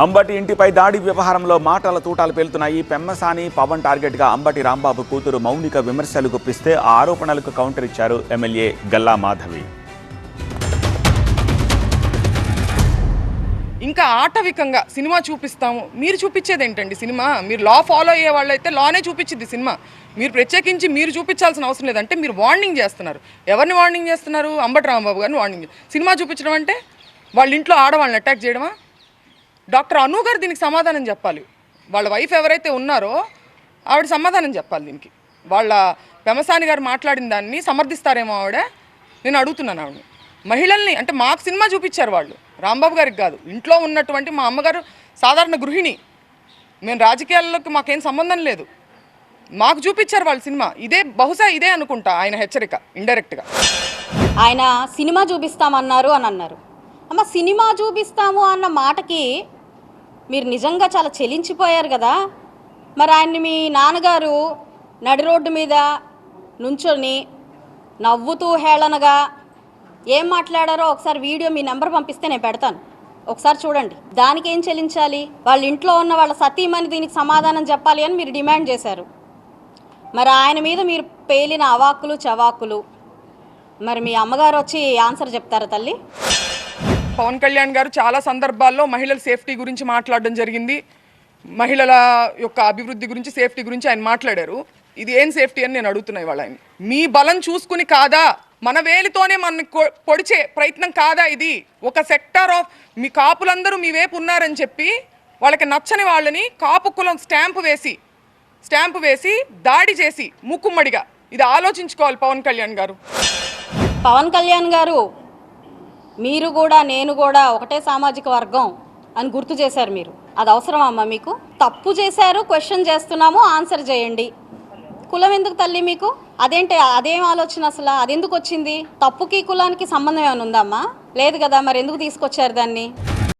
అంబటి ఇంటిపై దాడి వ్యవహారంలో మాటల తూటాలు పేలుతున్నాయి. పెమ్మసాని పవన్ టార్గెట్గా అంబటి రాంబాబు కూతురు మౌనిక విమర్శలు గుప్పిస్తే ఆ ఆరోపణలకు కౌంటర్ ఇచ్చారు ఎమ్మెల్యే గల్లా మాధవి. ఇంకా ఆటవికంగా సినిమా చూపిస్తాము. మీరు చూపించేది ఏంటండి సినిమా? మీరు లా ఫాలో అయ్యే వాళ్ళైతే లానే చూపించింది సినిమా. మీరు ప్రత్యేకించి మీరు చూపించాల్సిన అవసరం లేదంటే మీరు వార్నింగ్ చేస్తున్నారు. ఎవరిని వార్నింగ్ చేస్తున్నారు? అంబటి రాంబాబు గారిని వార్నింగ్. సినిమా చూపించడం అంటే వాళ్ళ ఇంట్లో ఆడవాళ్ళని అటాక్ చేయడమా? డాక్టర్ అను గారు దీనికి సమాధానం చెప్పాలి. వాళ్ళ వైఫ్ ఎవరైతే ఉన్నారో ఆవిడ సమాధానం చెప్పాలి దీనికి. వాళ్ళ పెమసాని గారు మాట్లాడిన దాన్ని సమర్థిస్తారేమో ఆవిడ. నేను అడుగుతున్నాను ఆవిడని. మహిళల్ని అంటే మాకు సినిమా చూపించారు వాళ్ళు, రాంబాబు గారికి కాదు. ఇంట్లో ఉన్నటువంటి మా అమ్మగారు సాధారణ గృహిణి, మేము రాజకీయాల్లోకి మాకేం సంబంధం లేదు. మాకు చూపించారు వాళ్ళు సినిమా. ఇదే బహుశా ఇదే అనుకుంటా ఆయన హెచ్చరిక ఇండైరెక్ట్గా. ఆయన సినిమా చూపిస్తామన్నారు అని అన్నారు. అమ్మ, సినిమా చూపిస్తాము అన్న మాటకి మీరు నిజంగా చాలా చెలించిపోయారు కదా. మరి ఆయన్ని మీ నాన్నగారు నడి రోడ్డు మీద నుంచొని నవ్వుతూ హేళనగా ఏం మాట్లాడారో ఒకసారి వీడియో మీ నెంబర్ పంపిస్తే నేను పెడతాను, ఒకసారి చూడండి. దానికి ఏం చెల్లించాలి? వాళ్ళ ఇంట్లో ఉన్న వాళ్ళ సతీమణి దీనికి సమాధానం చెప్పాలి అని మీరు డిమాండ్ చేశారు. మరి ఆయన మీద మీరు పేలిన అవాక్కులు చవాకులు, మరి మీ అమ్మగారు వచ్చి ఆన్సర్ చెప్తారా తల్లి? పవన్ కళ్యాణ్ గారు చాలా సందర్భాల్లో మహిళల సేఫ్టీ గురించి మాట్లాడడం జరిగింది. మహిళల యొక్క అభివృద్ధి గురించి, సేఫ్టీ గురించి ఆయన మాట్లాడారు. ఇది ఏం సేఫ్టీ అని నేను అడుగుతున్నా ఇవాళ ఆయన. మీ బలం చూసుకుని కాదా, మన వేలితోనే మన పొడిచే ప్రయత్నం కాదా ఇది? ఒక సెక్టార్ ఆఫ్ మీ కాపులందరూ మీ వైపు ఉన్నారని చెప్పి వాళ్ళకి నచ్చని వాళ్ళని కాపు కులం స్టాంపు వేసి దాడి చేసి ముక్కుమ్మడిగా, ఇది ఆలోచించుకోవాలి పవన్ కళ్యాణ్ గారు. పవన్ కళ్యాణ్ గారు, మీరు కూడా నేను కూడా ఒకటే సామాజిక వర్గం అని గుర్తు చేశారు మీరు. అది అవసరమా అమ్మా మీకు? తప్పు చేశారు, క్వశ్చన్ చేస్తున్నాము, ఆన్సర్ చేయండి. కులం ఎందుకు తల్లి మీకు? అదేంటి, అదేం ఆలోచన అసలు? అది ఎందుకు వచ్చింది? తప్పుకి కులానికి సంబంధం ఏమైనా ఉందమ్మా? లేదు కదా, మరి ఎందుకు తీసుకొచ్చారు దాన్ని?